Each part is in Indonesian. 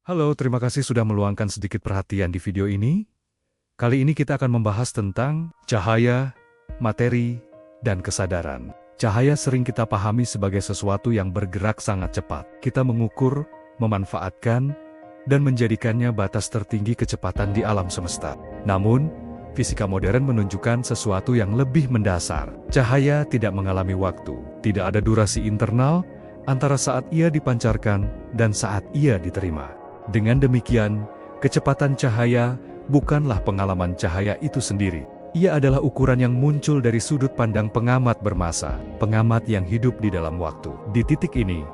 Halo, terima kasih sudah meluangkan sedikit perhatian di video ini. Kali ini kita akan membahas tentang cahaya, materi, dan kesadaran. Cahaya sering kita pahami sebagai sesuatu yang bergerak sangat cepat. Kita mengukur, memanfaatkan, dan menjadikannya batas tertinggi kecepatan di alam semesta. Namun, fisika modern menunjukkan sesuatu yang lebih mendasar. Cahaya tidak mengalami waktu, tidak ada durasi internal antara saat ia dipancarkan dan saat ia diterima. Dengan demikian, kecepatan cahaya bukanlah pengalaman cahaya itu sendiri. Ia adalah ukuran yang muncul dari sudut pandang pengamat bermasa, pengamat yang hidup di dalam waktu. Di titik ini,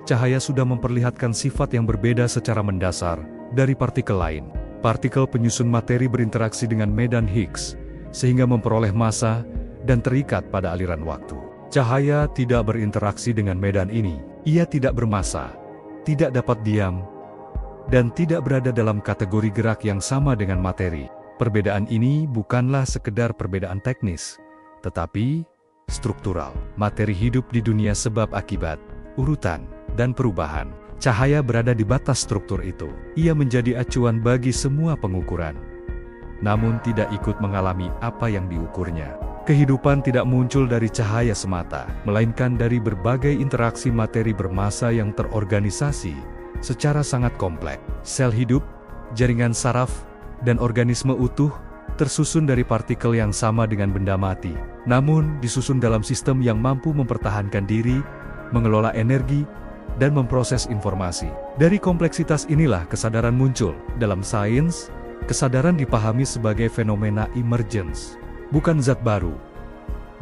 cahaya sudah memperlihatkan sifat yang berbeda secara mendasar dari partikel lain. Partikel penyusun materi berinteraksi dengan medan Higgs, sehingga memperoleh massa dan terikat pada aliran waktu. Cahaya tidak berinteraksi dengan medan ini. Ia tidak bermassa, tidak dapat diam, dan tidak berada dalam kategori gerak yang sama dengan materi. Perbedaan ini bukanlah sekedar perbedaan teknis, tetapi struktural. Materi hidup di dunia sebab akibat, urutan, dan perubahan. Cahaya berada di batas struktur itu. Ia menjadi acuan bagi semua pengukuran, namun tidak ikut mengalami apa yang diukurnya. Kehidupan tidak muncul dari cahaya semata, melainkan dari berbagai interaksi materi bermassa yang terorganisasi secara sangat kompleks. Sel hidup, jaringan saraf, dan organisme utuh tersusun dari partikel yang sama dengan benda mati, namun disusun dalam sistem yang mampu mempertahankan diri, mengelola energi, dan memproses informasi. Dari kompleksitas inilah kesadaran muncul. Dalam sains, kesadaran dipahami sebagai fenomena emergence, bukan zat baru,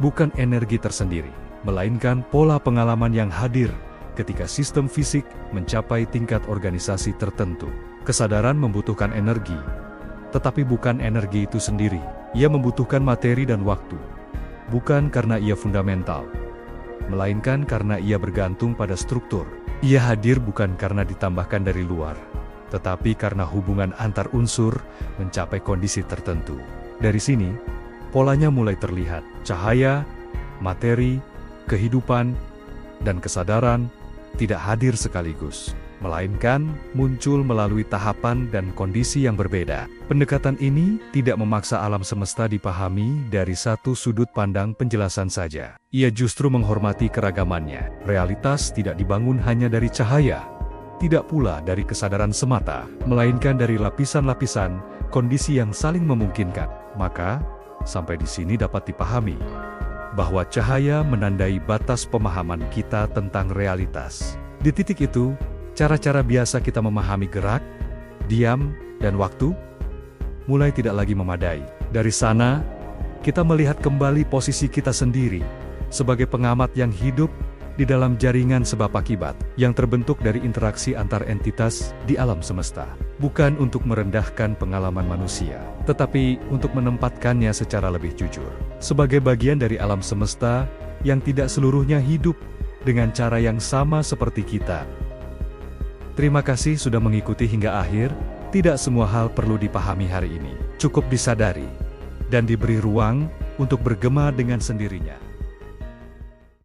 bukan energi tersendiri, melainkan pola pengalaman yang hadir ketika sistem fisik mencapai tingkat organisasi tertentu. Kesadaran membutuhkan energi, tetapi bukan energi itu sendiri. Ia membutuhkan materi dan waktu, bukan karena ia fundamental, melainkan karena ia bergantung pada struktur. Ia hadir bukan karena ditambahkan dari luar, tetapi karena hubungan antar unsur mencapai kondisi tertentu. Dari sini, polanya mulai terlihat. Cahaya, materi, kehidupan, dan kesadaran tidak hadir sekaligus, melainkan muncul melalui tahapan dan kondisi yang berbeda. Pendekatan ini tidak memaksa alam semesta dipahami dari satu sudut pandang penjelasan saja. Ia justru menghormati keragamannya. Realitas tidak dibangun hanya dari cahaya, tidak pula dari kesadaran semata, melainkan dari lapisan-lapisan kondisi yang saling memungkinkan. Maka, sampai di sini dapat dipahami bahwa cahaya menandai batas pemahaman kita tentang realitas. Di titik itu, cara-cara biasa kita memahami gerak, diam, dan waktu mulai tidak lagi memadai. Dari sana, kita melihat kembali posisi kita sendiri sebagai pengamat yang hidup di dalam jaringan sebab akibat yang terbentuk dari interaksi antar entitas di alam semesta. Bukan untuk merendahkan pengalaman manusia, tetapi untuk menempatkannya secara lebih jujur sebagai bagian dari alam semesta yang tidak seluruhnya hidup dengan cara yang sama seperti kita. Terima kasih sudah mengikuti hingga akhir. Tidak semua hal perlu dipahami hari ini. Cukup disadari dan diberi ruang untuk bergema dengan sendirinya.